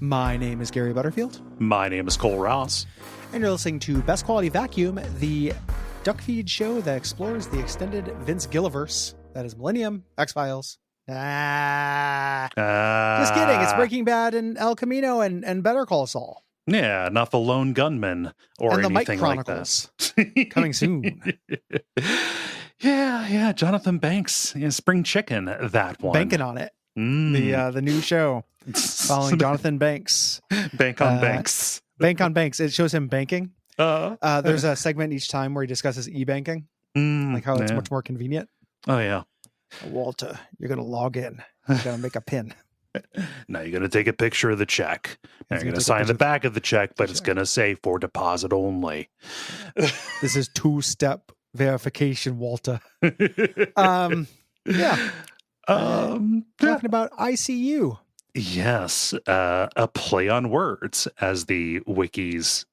My name is Gary Butterfield. My name is Cole Ross. And you're listening to Best Quality Vacuum, the Duckfeed show that explores the extended Vince Gilliverse. That is Millennium, X-Files. Just kidding. It's Breaking Bad and El Camino and Better Call Saul. Yeah, not the Lone Gunman or and the anything Mike like Chronicles. that. Coming soon. Yeah. Jonathan Banks, Spring Chicken, that one. Banking on it. The new show following Jonathan Banks. Bank on Banks. Bank on Banks. It shows him banking. There's a segment each time where he discusses e-banking, like how it's much more convenient. Oh, yeah. Walter, you're going to log in. You're going to make a pin. Now you're going to take a picture of the check. You're going to sign the back of the check, but it's going to say for deposit only. This is two-step verification, Walter. Talking about ICU. Yes, a play on words, as the Wiki's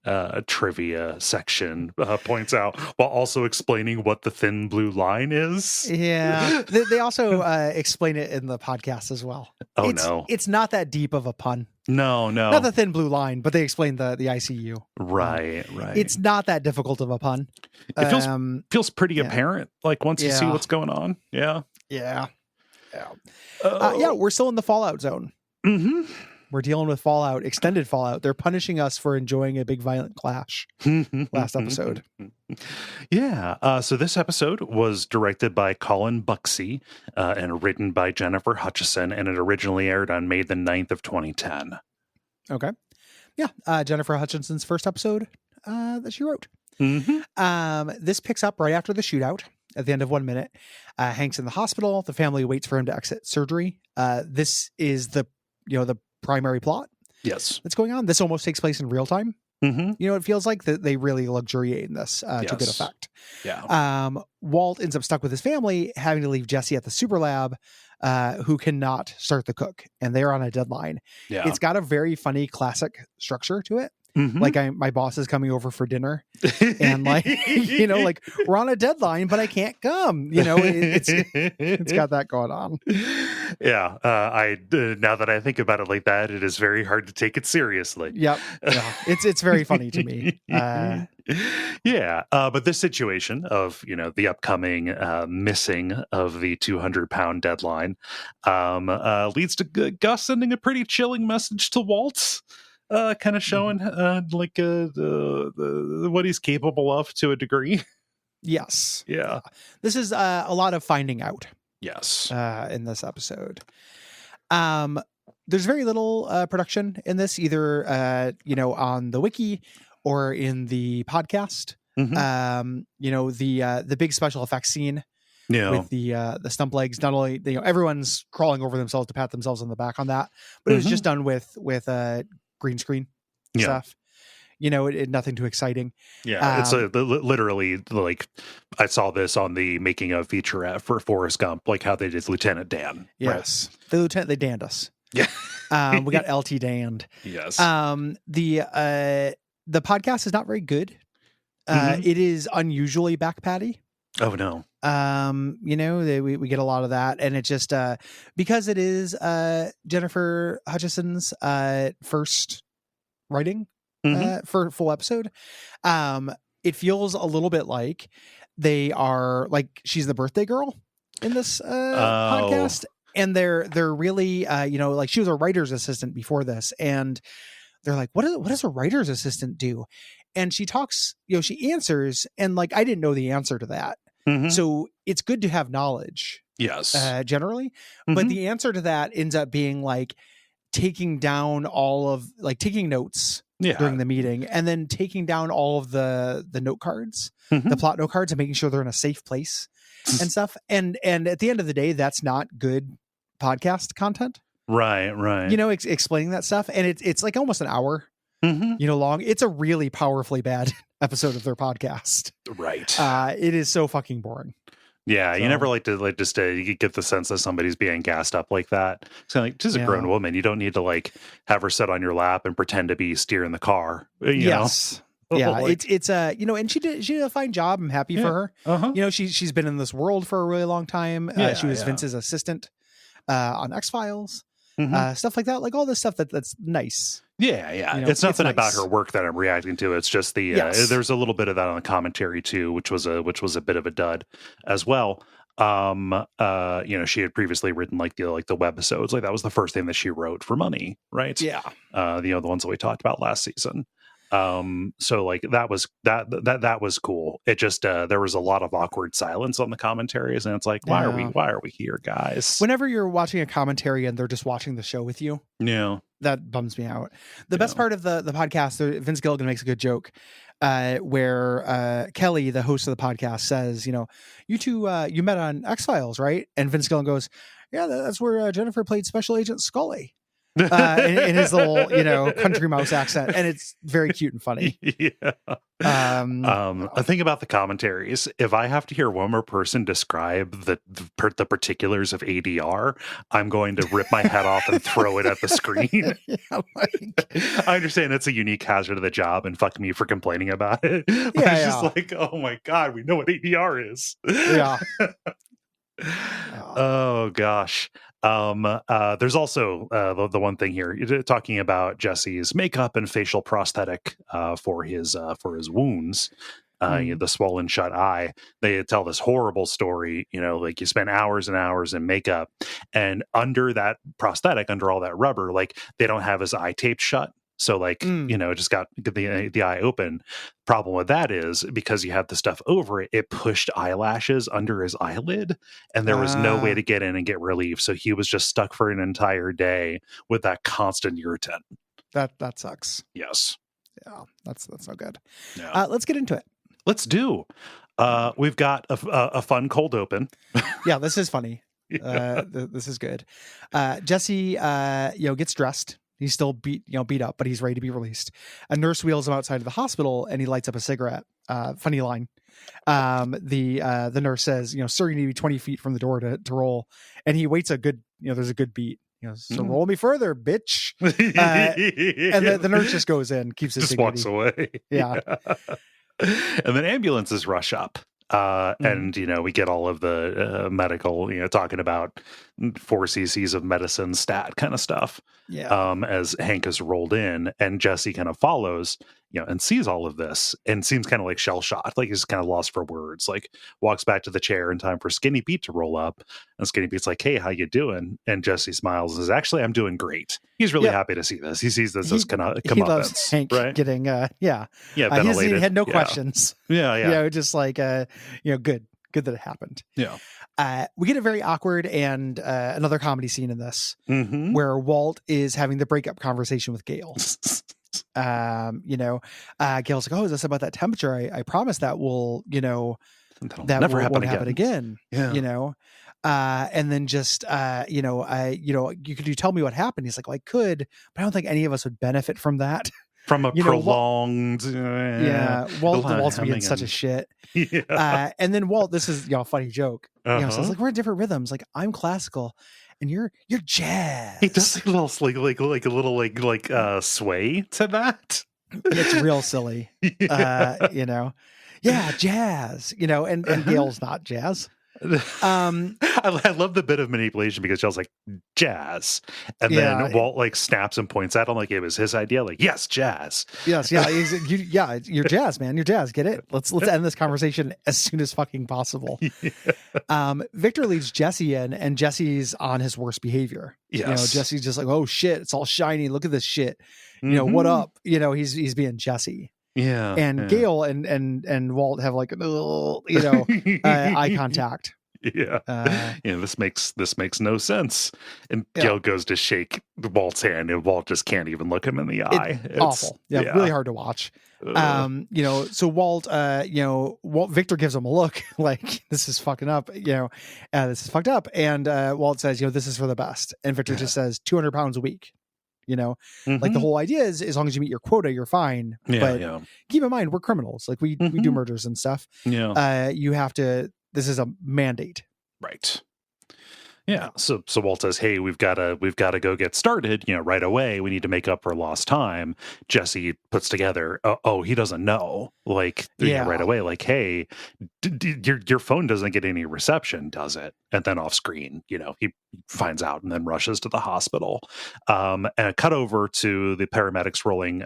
trivia section points out, while also explaining what the thin blue line is. Yeah, they also explain it in the podcast as well. It's not that deep of a pun. No, not the thin blue line, but they explain the ICU. Right. It's not that difficult of a pun. It feels pretty apparent, like once you see what's going on. Yeah. We're still in the Fallout zone. Mm-hmm. We're dealing with Fallout, extended Fallout. They're punishing us for enjoying a big violent clash last episode. Yeah. So this episode was directed by Colin Buxey and written by Jennifer Hutchison, and it originally aired on May the 9th of 2010. Okay. Yeah. Jennifer Hutchinson's first episode that she wrote. Mm-hmm. This picks up right after the shootout at the end of 1 minute. Hank's in the hospital. The family waits for him to exit surgery. This is the primary plot. Yes. That's going on. This almost takes place in real time. Mm-hmm. It feels like that they really luxuriate in this to good effect. Yeah. Walt ends up stuck with his family, having to leave Jesse at the super lab, who cannot start the cook, and they're on a deadline. Yeah. It's got a very funny classic structure to it. Mm-hmm. Like my boss is coming over for dinner and like we're on a deadline, but I can't come, it's got that going on. Yeah. Now that I think about it like that, it is very hard to take it seriously. Yep. Yeah. It's very funny to me. But this situation of, the upcoming missing of the 200-pound deadline leads to Gus sending a pretty chilling message to Walt. Kind of showing what he's capable of to a degree. Yes. Yeah. This is a lot of finding out. Yes. In this episode. There's very little production in this, either on the wiki or in the podcast. Mm-hmm. The big special effects scene. Yeah. With the stump legs, not only everyone's crawling over themselves to pat themselves on the back on that, but it was just done with green screen stuff. Nothing too exciting. Yeah, it's literally like I saw this on the making of featurette for Forrest Gump, like how they did Lieutenant Dan. Yes, right? They danned us. Yeah, we got LT danned. Yes. The podcast is not very good. It is unusually back patty. Oh no. We get a lot of that, and it just because it is Jennifer Hutchison's first writing for full episode. It feels a little bit like they are like she's the birthday girl in this podcast, and they're really like she was a writer's assistant before this, and they're like, what does a writer's assistant do? And she talks, she answers, and like I didn't know the answer to that. Mm-hmm. So it's good to have knowledge. Yes. Generally. Mm-hmm. But the answer to that ends up being like taking down taking notes during the meeting, and then taking down all of the note cards, the plot note cards, and making sure they're in a safe place and stuff. And at the end of the day, that's not good podcast content. Right. Explaining that stuff. And it's like almost an hour. Long. It's a really powerfully bad episode of their podcast. Right. It is so fucking boring. Yeah, so, you never like to you get the sense that somebody's being gassed up like that. So like, she's a grown woman. You don't need to have her sit on your lap and pretend to be steering the car. Yes. Yeah, it's and she did a fine job. I'm happy for her. She's been in this world for a really long time. She was Vince's assistant on X-Files. Stuff like that, like all this stuff that's nice. Yeah, yeah. You know, It's nothing nice. about her work that I'm reacting to. It's just the Yes. there's a little bit of that on the commentary too, which was a bit of a dud as well. She had previously written like the webisodes, like that was the first thing that she wrote for money, right? Yeah. The ones that we talked about last season. So like that was cool. It just there was a lot of awkward silence on the commentaries, and it's like, why are we here, guys? Whenever you're watching a commentary and they're just watching the show with you, yeah, that bums me out. The best part of the podcast, Vince Gilligan makes a good joke where Kelly, the host of the podcast, says, you two you met on X-Files, right? And Vince Gilligan goes, yeah, that's where Jennifer played Special Agent Scully. In his little, country mouse accent, and it's very cute and funny. Yeah. A thing about the commentaries: if I have to hear one more person describe the particulars of ADR, I'm going to rip my head off and throw it at the screen. I understand it's a unique hazard of the job, and fuck me for complaining about it. But it's just like, oh my god, we know what ADR is. Yeah. Oh gosh. There's also the one thing here talking about Jesse's makeup and facial prosthetic for his wounds, the swollen shut eye. They tell this horrible story, like you spend hours and hours in makeup, and under that prosthetic, under all that rubber, like they don't have his eye taped shut. So like, just got the eye open. Problem with that is because you have the stuff over it, it pushed eyelashes under his eyelid, and there was no way to get in and get relief. So he was just stuck for an entire day with that constant irritant. That sucks. Yes. Yeah, that's no good. Yeah. Let's get into it. Let's do. We've got a fun cold open. Yeah, this is funny. This is good. Jesse, gets dressed. He's still beat up, but he's ready to be released. A nurse wheels him outside of the hospital, and he lights up a cigarette. Funny line. The nurse says, sir, you need to be 20 feet from the door to roll. And he waits a good, there's a good beat. So roll me further, bitch. And the nurse just goes in, keeps his dignity. Walks away. Yeah. And then ambulances rush up. And we get all of the medical, talking about 4 cc's of medicine stat kind of stuff. Yeah. As Hank is rolled in, and Jesse kind of follows, and sees all of this and seems kind of like shell shocked, like he's kind of lost for words. Like walks back to the chair in time for Skinny Pete to roll up, and Skinny Pete's like, "Hey, how you doing?" And Jesse smiles and says, "Actually, I'm doing great." He's really happy to see this. He sees this as comeuppance. He loves Hank getting he had no questions. Yeah. Just like good that it happened. Yeah. We get a very awkward and another comedy scene in this where Walt is having the breakup conversation with Gail. Gail's like, "Oh, is this about that temperature? I promise that will, that never won't happen again." Yeah. And then just, could you tell me what happened? He's like, "Well, I could, but I don't think any of us would benefit from that." From a prolonged, Walt's being such a shit. Yeah. And then Walt, this is a funny joke. Says like, we're in different rhythms. Like I'm classical, and you're jazz. He does like a little sway to that. It's real silly. Yeah, jazz. And Gail's not jazz. I love the bit of manipulation because Shell's like jazz, and then Walt like snaps and points at him like it was his idea. Like, yes, jazz. Yes, yeah, you're jazz, man. You're jazz. Get it? Let's end this conversation as soon as fucking possible. Yeah. Victor leads Jesse in, and Jesse's on his worst behavior. Yes. Jesse's just like, oh shit, it's all shiny. Look at this shit. What up? He's being Jesse. Yeah. And Gail and Walt have like eye contact. Yeah. This makes no sense. And Gail goes to shake Walt's hand, and Walt just can't even look him in the eye. It's awful. Yeah, really hard to watch. So Walt, Victor gives him a look like this is fucking up. This is fucked up. And Walt says, this is for the best. And Victor just says 200 pounds a week. Like the whole idea is as long as you meet your quota, you're fine. But keep in mind, we're criminals. Like we do murders and stuff. Yeah. You have to, this is a mandate. Right. Yeah. So Walt says, "Hey, we've got to go get started. Right away. We need to make up for lost time." Jesse puts together, "Oh, he doesn't know." Like, right away. Like, "Hey, your phone doesn't get any reception, does it?" And then off screen, he finds out and then rushes to the hospital. And a cut over to the paramedics working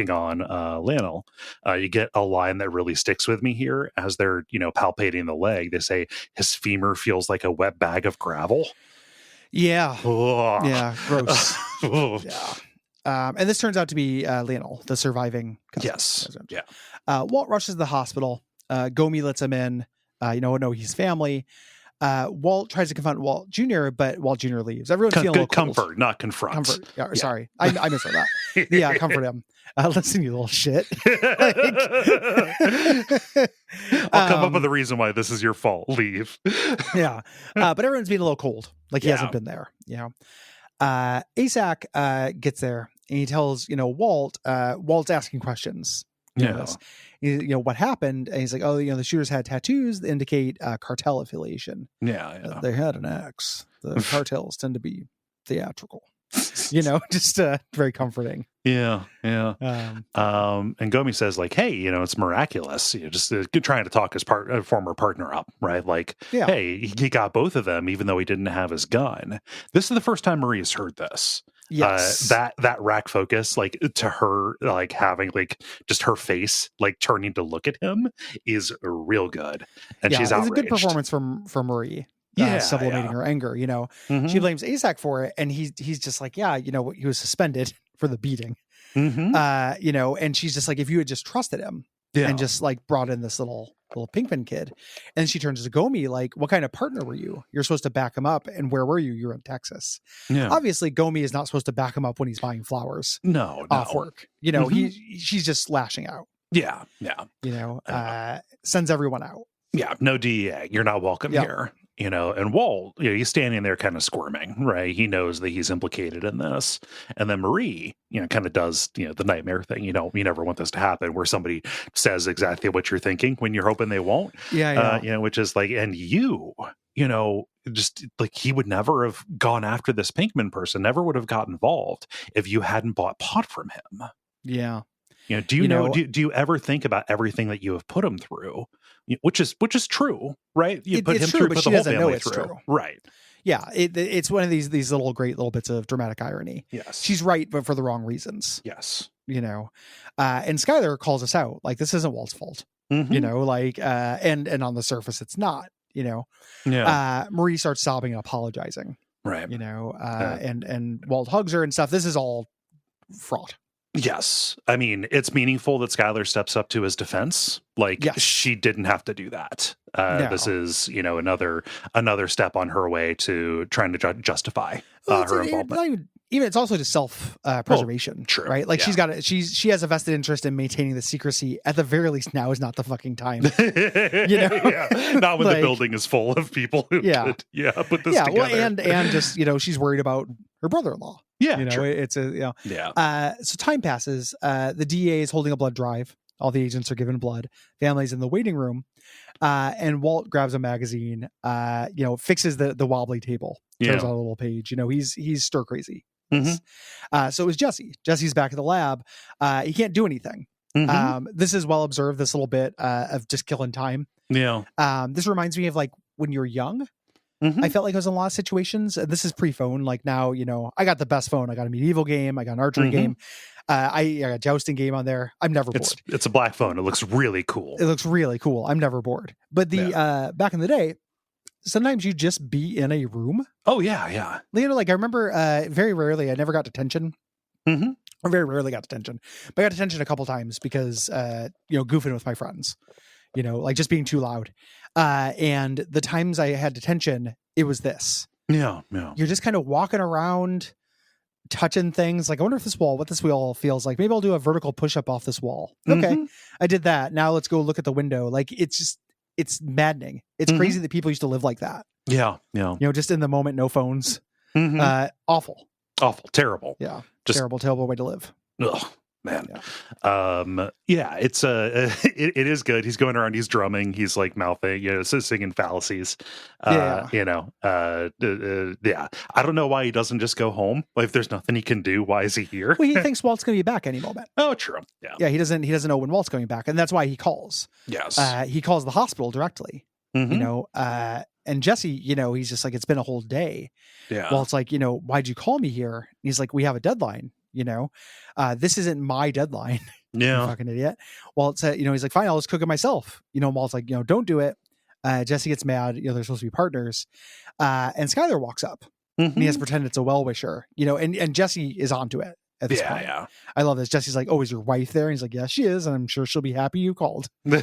on Lionel. You get a line that really sticks with me here as they're palpating the leg. They say his femur feels like a wet bag of gravel. Yeah. Ugh. Yeah. Gross. Yeah. And this turns out to be Lionel, the surviving cousin. Yes. Yeah. Walt rushes to the hospital. Gomi lets him in. No, he's family. Walt tries to confront Walt Jr., but Walt Jr. leaves. Everyone's feeling a little cold. Comfort, not confront. Comfort. Yeah. Sorry. I misread that. Yeah, comfort him. Listen, you little shit. I'll come up with a reason why this is your fault. Leave. Yeah. But everyone's being a little cold. Like he hasn't been there. Asak gets there and he tells, Walt, Walt's asking questions. What happened? And he's like, oh, the shooters had tattoos that indicate cartel affiliation. Yeah. They had an axe. The cartels tend to be theatrical. Just very comforting. Yeah. And Gomi says, like, hey, it's miraculous. Just trying to talk his former partner up, right? Like, hey, he got both of them, even though he didn't have his gun. This is the first time Marie's heard this. Yes. That rack focus, like, to her, like, having, like, just her face, like, turning to look at him is real good. And she's outraged. It's a good performance from Marie. Sublimating her anger, She blames Asak for it, and he's just like, he was suspended for the beating. And she's just like, if you had just trusted him and just like brought in this little Pinkman kid. And she turns to Gomi like, what kind of partner were you? You're supposed to back him up. And where were you? You're in Texas. Obviously Gomi is not supposed to back him up when he's buying flowers off work. She's just lashing out. Sends everyone out. No DEA, you're not welcome here. And Walt, he's standing there kind of squirming, right? He knows that he's implicated in this. And then Marie, kind of does, the nightmare thing. You never want this to happen where somebody says exactly what you're thinking when you're hoping they won't. Which is like, and just like he would never have gone after this Pinkman person, never would have got involved if you hadn't bought pot from him. Yeah. Do you ever think about everything that you have put him through? Which is true, right? You put him through, but the whole family through, right? Yeah, it's one of these great little bits of dramatic irony. Yes, she's right, but for the wrong reasons. Yes, and Skylar calls us out, like this isn't Walt's fault. And on the surface, it's not. Marie starts sobbing and apologizing. Right. And Walt hugs her and stuff. This is all fraught. Yes. I mean, it's meaningful that Skylar steps up to his defense. Like, she didn't have to do that. This is, another step on her way to trying to justify her involvement. Even it's also just self preservation, right? Like she has a vested interest in maintaining the secrecy. At the very least, now is not the fucking time. Not when the building is full of people who could put this together. Well, and just she's worried about her brother-in-law. It's so time passes. The DEA is holding a blood drive. All the agents are given blood. Family's in the waiting room. And Walt grabs a magazine, fixes the wobbly table, throws out a little page. He's stir crazy. So it was Jesse. Jesse's back at the lab. He can't do anything. This is well observed, this little bit of just killing time. This reminds me of like when you're young. I felt like I was in a lot of situations. This is pre-phone. Like now, I got the best phone. I got a medieval game. I got an archery game. I got a jousting game on there. I'm never bored. It's a black phone. It looks really cool. I'm never bored. But back in the day, sometimes you just be in a room. Oh yeah. Like I remember very rarely, I never got detention. Or very rarely got detention. But I got detention a couple times because goofing with my friends. Like just being too loud. And the times I had detention, it was this. Yeah. You're just kind of walking around, touching things. Like, I wonder if what this wall feels like. Maybe I'll do a vertical push-up off this wall. Okay, I did that. Now let's go look at the window. Like, it's maddening. It's crazy that people used to live like that. Yeah. Just in the moment, no phones. Awful. Terrible. Yeah. Just terrible way to live. Ugh. Man. Yeah, it's it is good. He's going around, he's drumming, he's like mouthing, singing fallacies. Yeah. I don't know why he doesn't just go home. Like, if there's nothing he can do, why is he here? Well, he thinks Walt's going to be back any moment. Oh, true. Yeah, he doesn't know when Walt's coming back, and that's why he calls. Yes. He calls the hospital directly. And Jesse, he's just like, it's been a whole day. Yeah. Walt's like, why'd you call me here? And he's like, we have a deadline. This isn't my deadline. Yeah. You fucking idiot. Walt said, he's like, fine, I'll just cook it myself. Walt's like, don't do it. Jesse gets mad. They're supposed to be partners. And Skylar walks up and he has to pretend it's a well-wisher, and Jesse is onto it at this point. Yeah. I love this. Jesse's like, oh, is your wife there? And he's like, yeah, she is. And I'm sure she'll be happy you called. And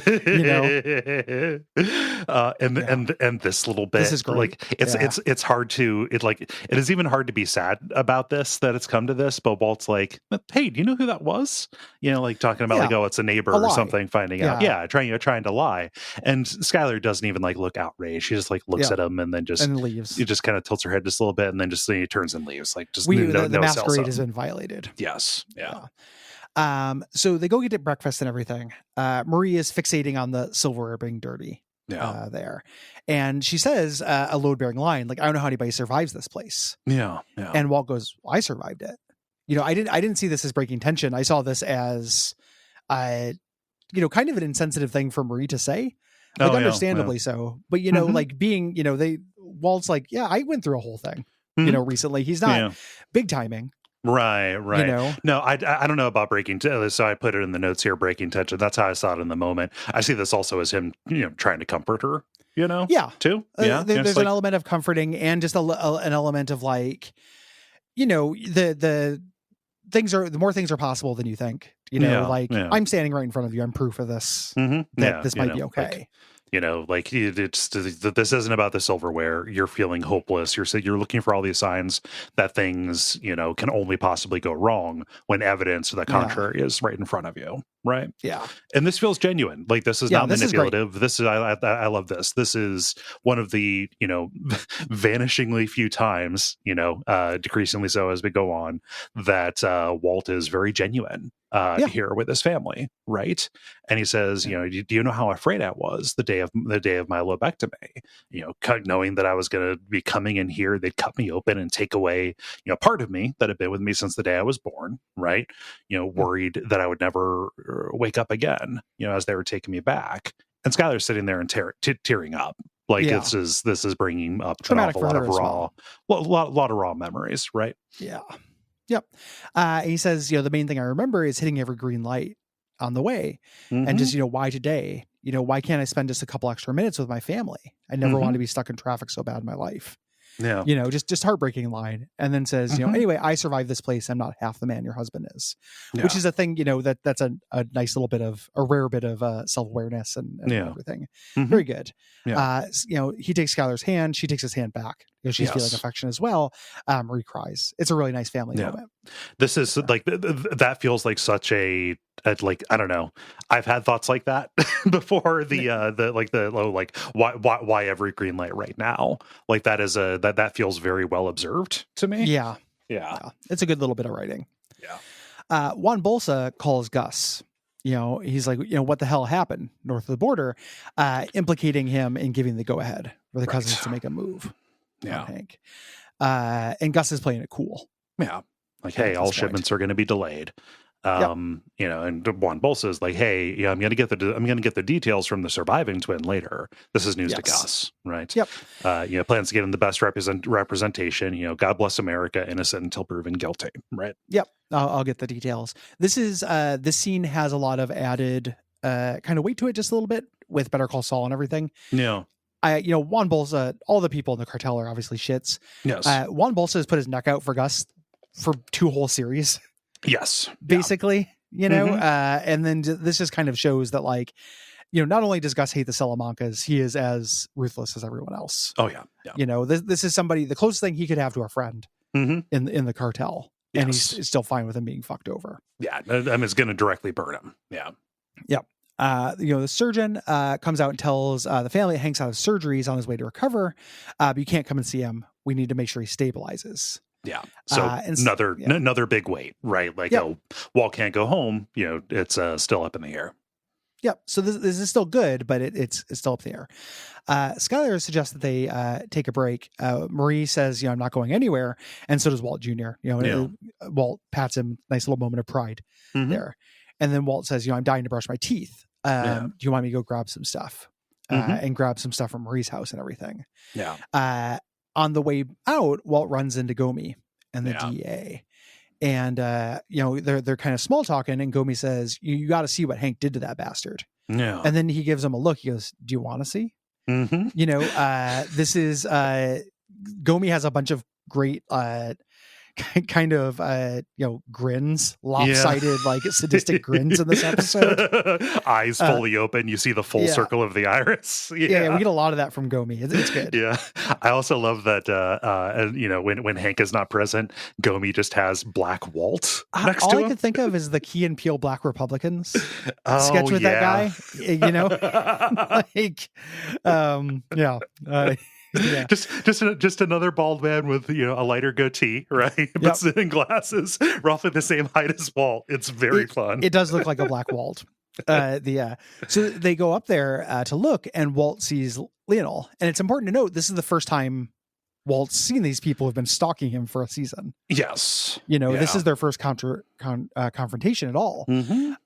this little bit, this is great. Like, it's hard to, it is even hard to be sad about this, that it's come to this, but Walt's like, hey, do you know who that was? Like talking about like, oh, it's a neighbor or something, finding out. Yeah. Trying to lie. And Skylar doesn't even like look outraged. She just like looks at him and then just leaves. He just kind of tilts her head just a little bit and then just turns and leaves. Like, just the masquerade has been violated. Yes. Yeah. So they go get breakfast and everything. Marie is fixating on the silverware being dirty. Yeah. There. And she says a load-bearing line, like, I don't know how anybody survives this place. Yeah. Yeah. And Walt goes, I survived it. I didn't see this as breaking tension. I saw this as kind of an insensitive thing for Marie to say. Like, understandably so. But like being, Walt's like, yeah, I went through a whole thing, recently. He's not big timing. Right. No, I don't know about breaking so I put it in the notes here, breaking tension. That's how I saw it in the moment. I see this also as him, trying to comfort her, too. There's an element of comforting and just an element of like, the more things are possible than you think, I'm standing right in front of you. I'm proof of this, that this might be okay. This isn't about the silverware. You're feeling hopeless. You're looking for all these signs that things, can only possibly go wrong when evidence to the contrary is right in front of you. Right. Yeah. And this feels genuine. Like, this is not manipulative. I love this. This is one of the, vanishingly few times, decreasingly so as we go on, that Walt is very genuine here with his family. Right. And he says, do you know how afraid I was the day of my lobectomy, knowing that I was going to be coming in here, they'd cut me open and take away, part of me that had been with me since the day I was born. Right. Worried that I would never wake up again, as they were taking me back. And Skylar's sitting there and tearing up. Like, this is bringing up an awful lot of raw memories. Right. Yeah. Yep. He says, the main thing I remember is hitting every green light on the way. And just, why today? Why can't I spend just a couple extra minutes with my family? I never want to be stuck in traffic so bad in my life. Yeah. Just heartbreaking line. And then says, anyway, I survived this place. I'm not half the man your husband is, which is a thing, that's a nice little bit of a rare bit of self-awareness and everything. Very good. Yeah. He takes Skylar's hand. She takes his hand back. She's feeling affection as well. Marie cries. It's a really nice family moment. This is like, that feels like such a like, I don't know. I've had thoughts like that before. Why every green light right now? Like, that is that feels very well observed to me. Yeah. It's a good little bit of writing. Juan Bolsa calls Gus. He's like, what the hell happened north of the border, implicating him in giving the go ahead for the cousins to make a move. Hank. And Gus is playing it cool. Yeah. Like, hey, all shipments are going to be delayed. And Juan Bolsa is like, hey, I'm going to get the details from the surviving twin later. This is news to Gus, right? Yep. Plans to get him the best representation. God bless America, innocent until proven guilty, right? Yep. I'll get the details. This scene has a lot of added kind of weight to it, just a little bit, with Better Call Saul and everything. Yeah. Juan Bolsa, all the people in the cartel are obviously shits. Yes. Juan Bolsa has put his neck out for Gus for 2 whole series. Yes. Basically, and then this just kind of shows that, like, not only does Gus hate the Salamancas, he is as ruthless as everyone else. Oh yeah. This is somebody, the closest thing he could have to a friend in the cartel. Yes. And he's still fine with him being fucked over. Yeah. It's going to directly burn him. Yeah. Yep. The surgeon comes out and tells the family Hank's out of surgery. He's on his way to recover, but you can't come and see him. We need to make sure he stabilizes. Yeah. So another big wait, right? Like, oh, Walt can't go home. It's still up in the air. Yep. So this is still good, but it's still up in the air. Skylar suggests that they take a break. Marie says, I'm not going anywhere. And so does Walt Jr. Walt pats him, nice little moment of pride there. And then Walt says, I'm dying to brush my teeth. Do you want me to go grab some stuff? And grab some stuff from Marie's house and everything. Yeah. On the way out, Walt runs into Gomi and the DA. And, they're kind of small talking. And Gomi says, you got to see what Hank did to that bastard. Yeah. And then he gives him a look. He goes, do you want to see? This is Gomi has a bunch of great kind of grins, lopsided like sadistic grins in this episode. Eyes fully open, you see the full circle of the iris. We get a lot of that from Gomi. It's good. I also love that when Hank is not present, Gomi just has Black Walt next to him. All I could think of is the Key and Peele Black Republicans sketch with that guy. Just another bald man with a lighter goatee, right? But sitting glasses, roughly the same height as Walt. It's very fun. It does look like a Black Walt. So they go up there to look, and Walt sees Lionel. And it's important to note this is the first time Walt's seen these people who've been stalking him for a season. Yes. This is their first confrontation at all.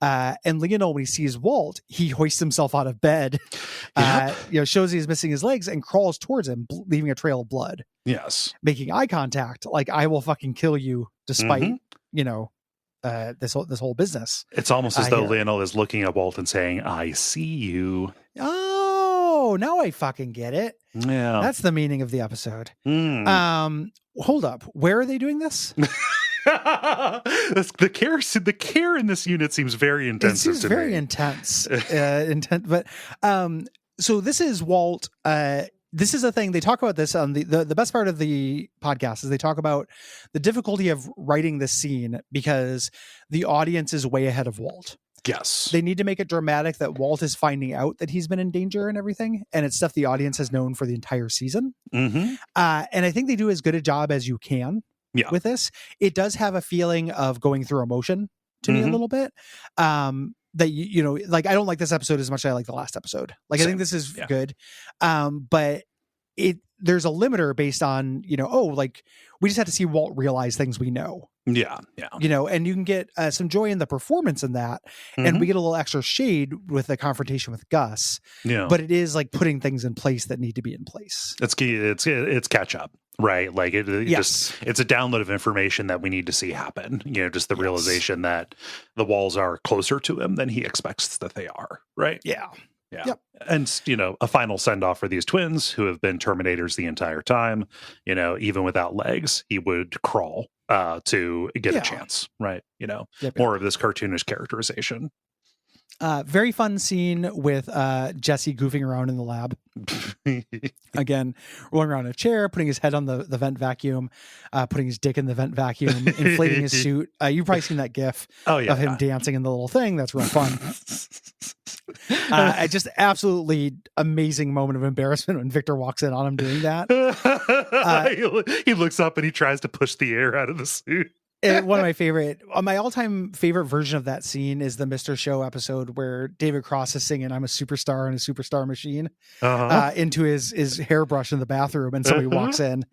And Lionel, when he sees Walt, he hoists himself out of bed, shows he's missing his legs and crawls towards him, leaving a trail of blood. Yes. Making eye contact. Like, I will fucking kill you despite, this whole business. It's almost as though Lionel is looking at Walt and saying, I see you. Oh, now I fucking get it. Yeah. That's the meaning of the episode. Hold up. Where are they doing this? The care in this unit seems very intense. It seems very intense. But so this is Walt. This is a thing they talk about this on the best part of the podcast is they talk about the difficulty of writing this scene because the audience is way ahead of Walt. Yes. They need to make it dramatic that Walt is finding out that he's been in danger and everything. And it's stuff the audience has known for the entire season. And I think they do as good a job as you can with this. It does have a feeling of going through emotion to me a little bit. That, I don't like this episode as much as I like the last episode. Like, I think this is good. But there's a limiter based on, we just have to see Walt realize things we know. Yeah. And you can get some joy in the performance in that. And we get a little extra shade with the confrontation with Gus. Yeah. But it is like putting things in place that need to be in place. It's key. It's catch up, right? Like it's a download of information that we need to see happen. Just the realization that the walls are closer to him than he expects that they are. Right. Yeah. Yeah. Yep. And, a final send off for these twins who have been Terminators the entire time. Even without legs, he would crawl to get a chance. Right. More of this cartoonish characterization. Very fun scene with Jesse goofing around in the lab. Again, rolling around in a chair, putting his head on the vent vacuum, putting his dick in the vent vacuum, inflating his suit. You've probably seen that gif of him dancing in the little thing. That's real fun. Just absolutely amazing moment of embarrassment when Victor walks in on him doing that. He looks up and he tries to push the air out of the suit. One of my all-time favorite version of that scene is the Mr. Show episode where David Cross is singing "I'm a Superstar in a Superstar Machine" into his hairbrush in the bathroom, and somebody walks in,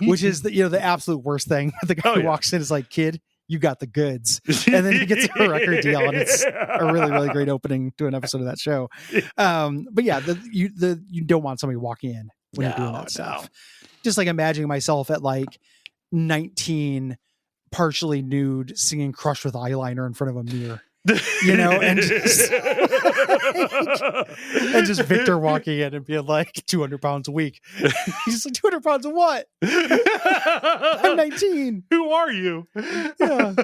which is the absolute worst thing. The guy who walks in is like, "Kid, you got the goods," and then he gets a record deal, and it's a really, really great opening to an episode of that show. But yeah, you don't want somebody walking in when you're doing that stuff. Just like imagining myself at like 19. Partially nude, singing "Crush" with eyeliner in front of a mirror, and just Victor walking in and being like 200 pounds a week. He's like, 200 pounds of what? I'm 19. Who are you? Yeah.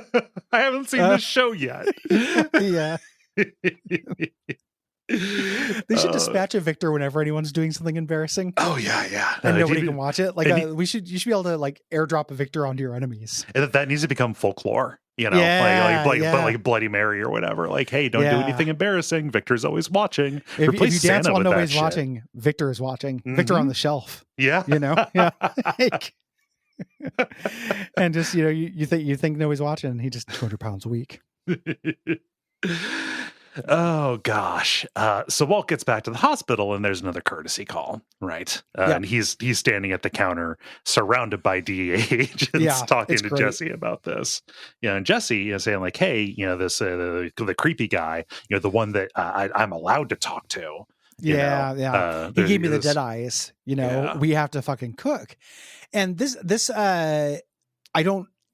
I haven't seen this show yet. Yeah. They should dispatch a Victor whenever anyone's doing something embarrassing. Oh yeah. And nobody can watch it. Like you should be able to like airdrop a Victor onto your enemies. And that needs to become folklore. Like Bloody Mary or whatever. Like, hey, don't do anything embarrassing. Victor's always watching. If you dance Santa while nobody's watching, Victor is watching. Victor on the shelf. Yeah. Yeah. And just, you think nobody's watching, and he just 200 pounds a week. Oh gosh. So Walt gets back to the hospital and there's another courtesy call, right? And he's standing at the counter surrounded by DEA agents talking to Jesse about this. And Jesse is saying like, hey, this the creepy guy, the one that I'm allowed to talk to. He gave me the dead eyes. We have to fucking cook. And this is a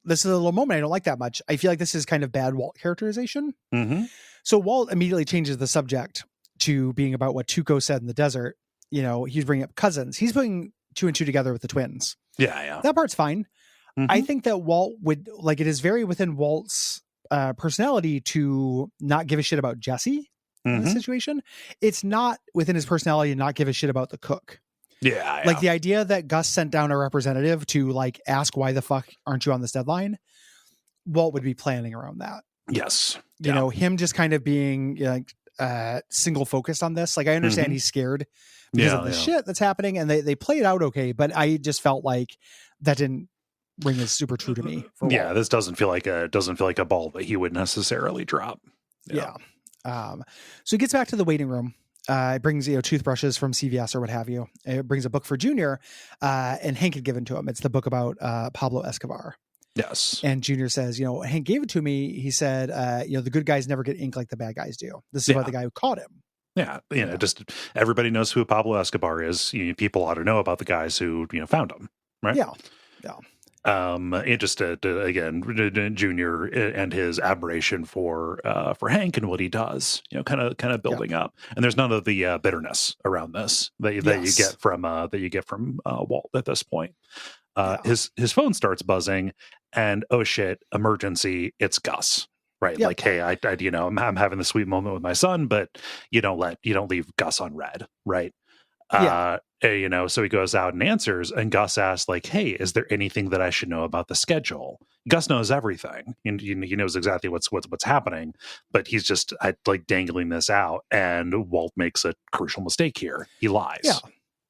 little moment I don't like that much. I feel like this is kind of bad Walt characterization. Mm-hmm. So Walt immediately changes the subject to being about what Tuco said in the desert. He's bringing up cousins. He's putting 2 and 2 together with the twins. Yeah. That part's fine. Mm-hmm. I think that Walt would, like, it is very within Walt's personality to not give a shit about Jesse in this situation. It's not within his personality to not give a shit about the cook. Yeah. Like, the idea that Gus sent down a representative to, like, ask why the fuck aren't you on this deadline, Walt would be planning around that. Yes. Him just kind of being single focused on this. Like, I understand he's scared because of the shit that's happening, and they play it out okay, but I just felt like that didn't ring as super true to me. This doesn't feel like a ball that he would necessarily drop. Yeah. So he gets back to the waiting room. It brings toothbrushes from CVS or what have you. It brings a book for Junior, and Hank had given to him. It's the book about Pablo Escobar. Yes. And Junior says, Hank gave it to me. He said, the good guys never get ink like the bad guys do. This is about the guy who caught him. Yeah. Just everybody knows who Pablo Escobar is. People ought to know about the guys who, found him. Right. Yeah. It just again, Junior and his admiration for Hank and what he does, kind of building up. And there's none of the bitterness around this that you get from Walt at this point. His phone starts buzzing, and oh shit, emergency! It's Gus, right? Yep. Like, hey, I'm having the sweet moment with my son, but you don't leave Gus on red, right? So he goes out and answers, and Gus asks, like, hey, is there anything that I should know about the schedule? Gus knows everything, and he knows exactly what's happening, but he's just dangling this out, and Walt makes a crucial mistake here. He lies. Yeah.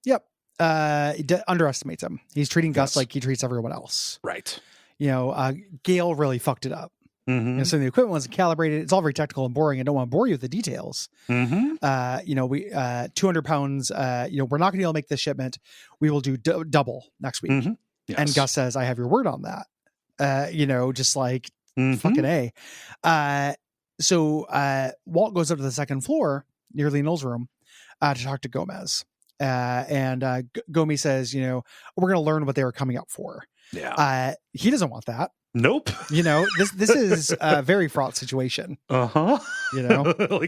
Yep. He underestimates him. He's treating Gus like he treats everyone else. Right. Gail really fucked it up. Mm-hmm. So the equipment wasn't calibrated. It's all very technical and boring. I don't want to bore you with the details. Mm-hmm. We 200 pounds. We're not going to be able to make this shipment. We will do double next week. Mm-hmm. Yes. And Gus says, "I have your word on that." Just like fucking A. So Walt goes up to the second floor near Lionel's room to talk to Gomez. And Gomi says, we're going to learn what they were coming up for. Yeah. He doesn't want that. Nope. This is a very fraught situation. Like,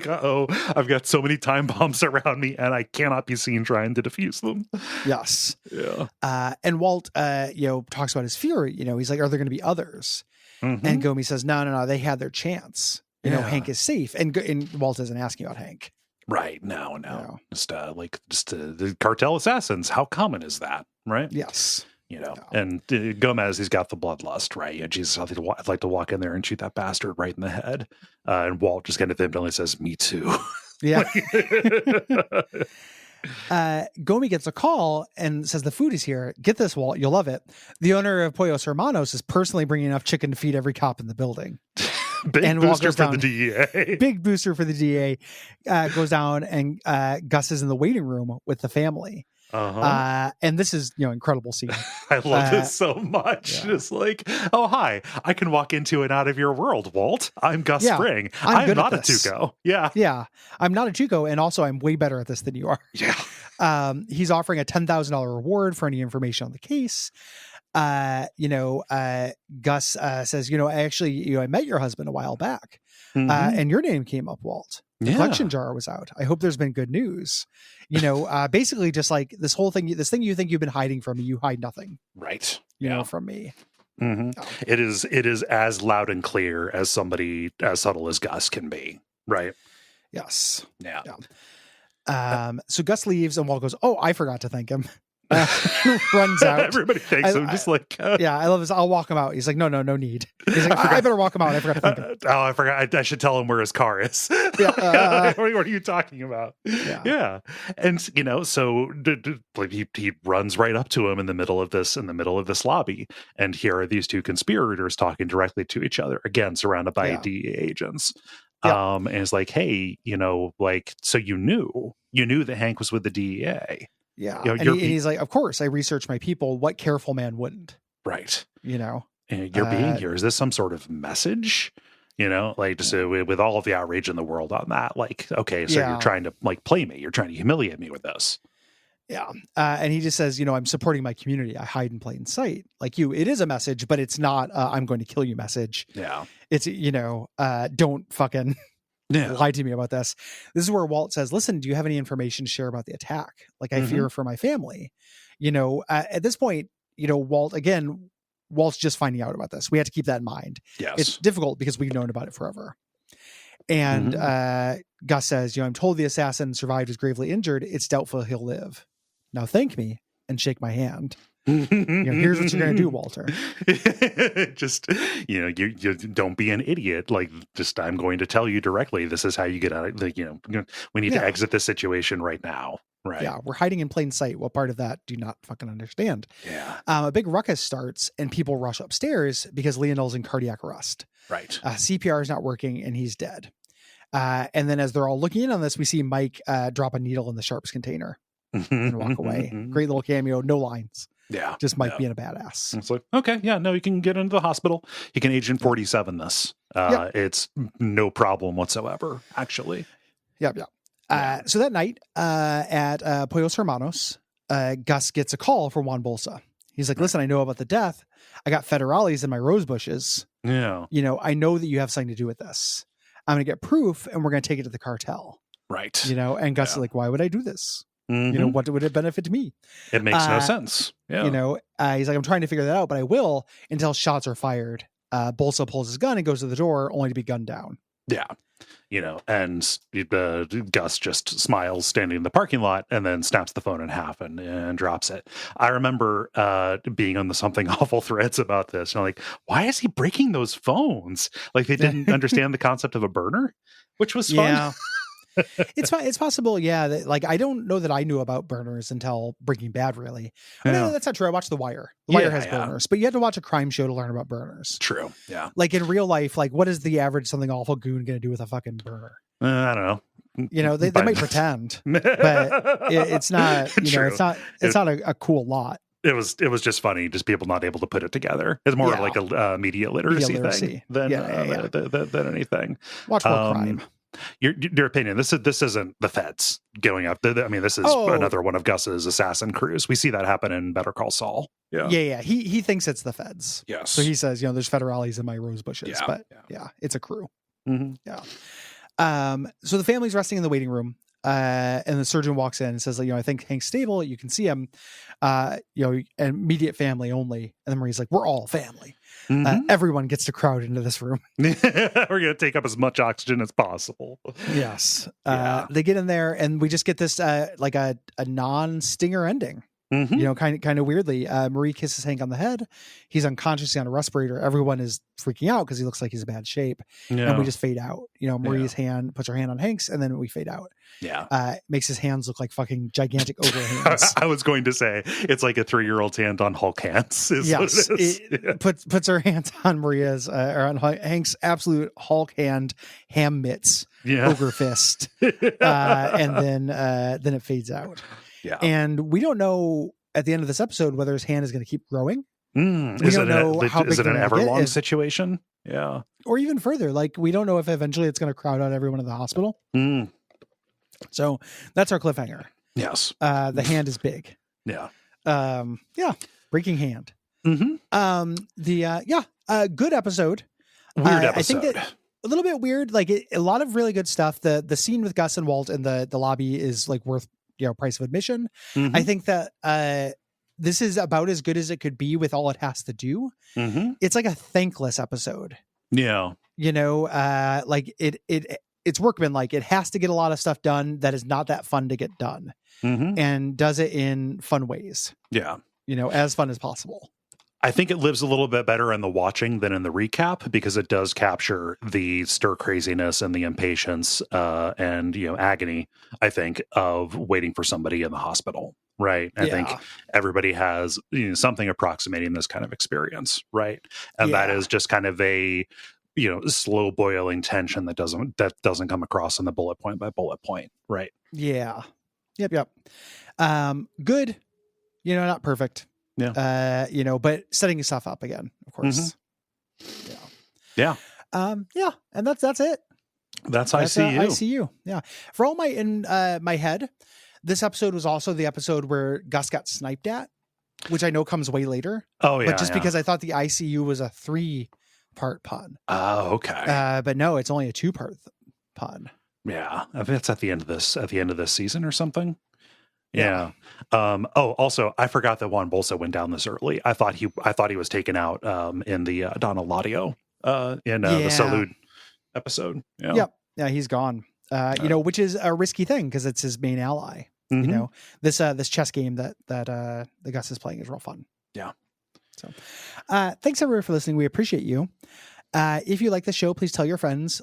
I've got so many time bombs around me, and I cannot be seen trying to defuse them. Yes. Yeah. And Walt, talks about his fear. He's like, are there going to be others? Mm-hmm. And Gomi says, no, they had their chance. Hank is safe. And Walt isn't asking about Hank. Right. No. Just the cartel assassins. How common is that? Right. Yes. And Gomez, he's got the bloodlust, right? Jesus, I'd like to walk in there and shoot that bastard right in the head. And Walt just kind of evidently says, me too. Yeah. Gomi gets a call and says the food is here. Get this, Walt, you'll love it. The owner of Pollos Hermanos is personally bringing enough chicken to feed every cop in the building. Big booster for the DEA. Big booster for the DEA. Goes down, and Gus is in the waiting room with the family. And this is incredible scene. I love this so much. Just like, oh hi, I can walk into and out of your world, Walt. I'm Gus Spring. I'm not a Tuco. Yeah, I'm not a Tuco, and also I'm way better at this than you are. Yeah. He's offering a $10,000 reward for any information on the case. Gus says, I met your husband a while back, and your name came up, Walt. The collection jar was out. I hope there's been good news. Basically just like this whole thing, this thing you think you've been hiding from me, you hide nothing. Right. From me. Mm-hmm. Oh. It is as loud and clear as somebody as subtle as Gus can be. Right. Yes. Yeah. So Gus leaves, and Walt goes, "Oh, I forgot to thank him." runs out. Everybody thinks I'm just like, yeah, I love this. I'll walk him out. He's like, no need. He's like, I better walk him out. I forgot to thank him. I forgot. I should tell him where his car is. Yeah, what are you talking about? Yeah. And so he runs right up to him in the middle of this lobby, and here are these two conspirators talking directly to each other, again surrounded by DEA agents. And it's like, hey, so you knew that Hank was with the DEA. Yeah. And he's like, of course, I researched my people. What careful man wouldn't? Right. And you're being here. Is this some sort of message? Just with all of the outrage in the world on that, like, okay, so you're trying to play me. You're trying to humiliate me with this. Yeah. And he just says, I'm supporting my community. I hide in plain sight. Like it is a message, but it's not I'm going to kill you message. Yeah. It's, don't fucking lie to me about this. This is where Walt says, listen, do you have any information to share about the attack? Like, I fear for my family. At this point, Walt's just finding out about this. We have to keep that in mind. Yes. It's difficult because we've known about it forever. And Gus says, I'm told the assassin survived, is gravely injured. It's doubtful he'll live. Now thank me and shake my hand. Here's what you're going to do, Walter. Just, you don't be an idiot. Like, just, I'm going to tell you directly, this is how you get out. We need to exit this situation right now. Right. Yeah. We're hiding in plain sight. What part of that do you not fucking understand? Yeah. A big ruckus starts and people rush upstairs because Lionel's in cardiac arrest. Right. CPR is not working and he's dead. And then as they're all looking in on this, we see Mike drop a needle in the sharps container and walk away. Great little cameo. No lines. Yeah. Just Mike being a badass. It's like, okay, yeah, no, you can get into the hospital. You can Agent 47 this. It's no problem whatsoever, actually. Yep. So that night at Pollos Hermanos, Gus gets a call from Juan Bolsa. He's like, listen, I know about the death. I got federales in my rose bushes. Yeah. I know that you have something to do with this. I'm going to get proof and we're going to take it to the cartel. Right. And Gus is like, why would I do this? What would it benefit me? It makes no sense. Yeah. He's like, I'm trying to figure that out, but I will until shots are fired. Bolsa pulls his gun and goes to the door only to be gunned down. Yeah. And Gus just smiles standing in the parking lot and then snaps the phone in half and drops it. I remember being on the Something Awful threads about this. And I'm like, why is he breaking those phones? Like, they didn't understand the concept of a burner, which was fun. Yeah. It's possible, that, like, I don't know that I knew about burners until Breaking Bad, really. No, that's not true. I watched The Wire. The Wire has burners, but you have to watch a crime show to learn about burners. True. Yeah. Like, in real life, like, what is the average Something Awful goon going to do with a fucking burner? I don't know. They might pretend, but it's not. It's not a cool lot. It was just funny, just people not able to put it together. It's more like a media literacy thing than anything. Watch more crime. Your opinion, this isn't the feds going up. I mean, this is another one of Gus's assassin crews. We see that happen in Better Call Saul. Yeah. He thinks it's the feds. Yes. So he says, there's federales in my rose bushes, but it's a crew. Mm-hmm. Yeah. So the family's resting in the waiting room. And the surgeon walks in and says, I think Hank's stable. You can see him, immediate family only. And then Marie's like, we're all family. Everyone gets to crowd into this room. We're going to take up as much oxygen as possible. Yes. They get in there and we just get this, like a non-stinger ending. Kind of weirdly, Marie kisses Hank on the head. He's unconscious on a respirator. Everyone is freaking out because he looks like he's in bad shape. And we just fade out. Marie's hand puts her hand on Hank's and then we fade out. Yeah. Makes his hands look like fucking gigantic ogre hands. I was going to say it's like a 3-year-old's hand on Hulk hands. Yes. Puts her hands on Maria's or on Hank's absolute Hulk hand, ham mitts, ogre fist. And then it fades out. Yeah. And we don't know at the end of this episode whether his hand is going to keep growing. Is it an Everlong situation? Yeah. Or even further, like, we don't know if eventually it's going to crowd out everyone in the hospital. So that's our cliffhanger. Yes. The hand is big. Yeah. Breaking hand. Mm-hmm. Good episode. Weird episode. I think that a little bit weird, like a lot of really good stuff. The scene with Gus and Walt in the lobby is like worth price of admission. I think that this is about as good as it could be with all it has to do. It's like a thankless episode. Yeah. Like it's workman, like it has to get a lot of stuff done that is not that fun to get done. and does it in fun ways. Yeah. As fun as possible. I think it lives a little bit better in the watching than in the recap, because it does capture the stir craziness and the impatience and agony, I think, of waiting for somebody in the hospital. Right. I think everybody has something approximating this kind of experience. Right. And that is just kind of a slow boiling tension that doesn't come across in the bullet point by bullet point. Right. Yeah. Yep. Good. Not perfect. Yeah. But setting yourself up again, of course. Yeah. And that's it. That's ICU. ICU. Yeah. For all in my head, this episode was also the episode where Gus got sniped at, which I know comes way later. Oh yeah. But just because I thought the ICU was a 3-part pun. Oh, okay. But no, it's only a 2-part pun. Yeah. I think it's at the end of this season or something. Yeah. Also, I forgot that Juan Bolsa went down this early. I thought he was taken out in the Donna Ladio the Salud episode. Yeah. Yep. Yeah, he's gone. Which is a risky thing because it's his main ally. This chess game that the Gus is playing is real fun. Yeah. So, thanks everyone for listening. We appreciate you. If you like the show, please tell your friends.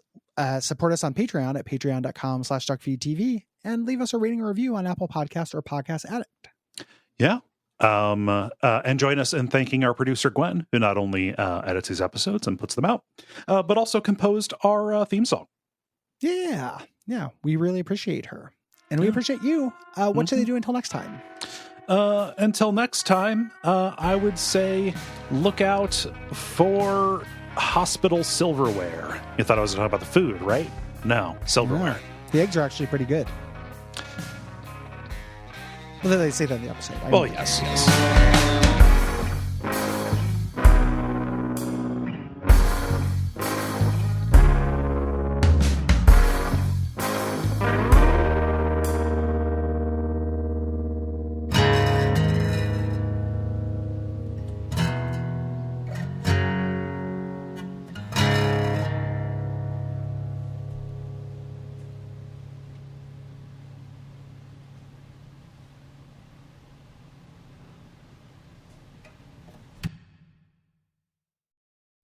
Support us on Patreon at patreon.com/Duckfeed.tv and leave us a rating or review on Apple Podcasts or Podcast Addict. Yeah. And join us in thanking our producer, Gwen, who not only edits these episodes and puts them out, but also composed our theme song. Yeah. Yeah. We really appreciate her. And we appreciate you. What should they do until next time? Until next time, I would say look out for hospital silverware. You thought I was talking about the food, right? No, silverware. No. The eggs are actually pretty good. Well, they say that in the episode. Yes.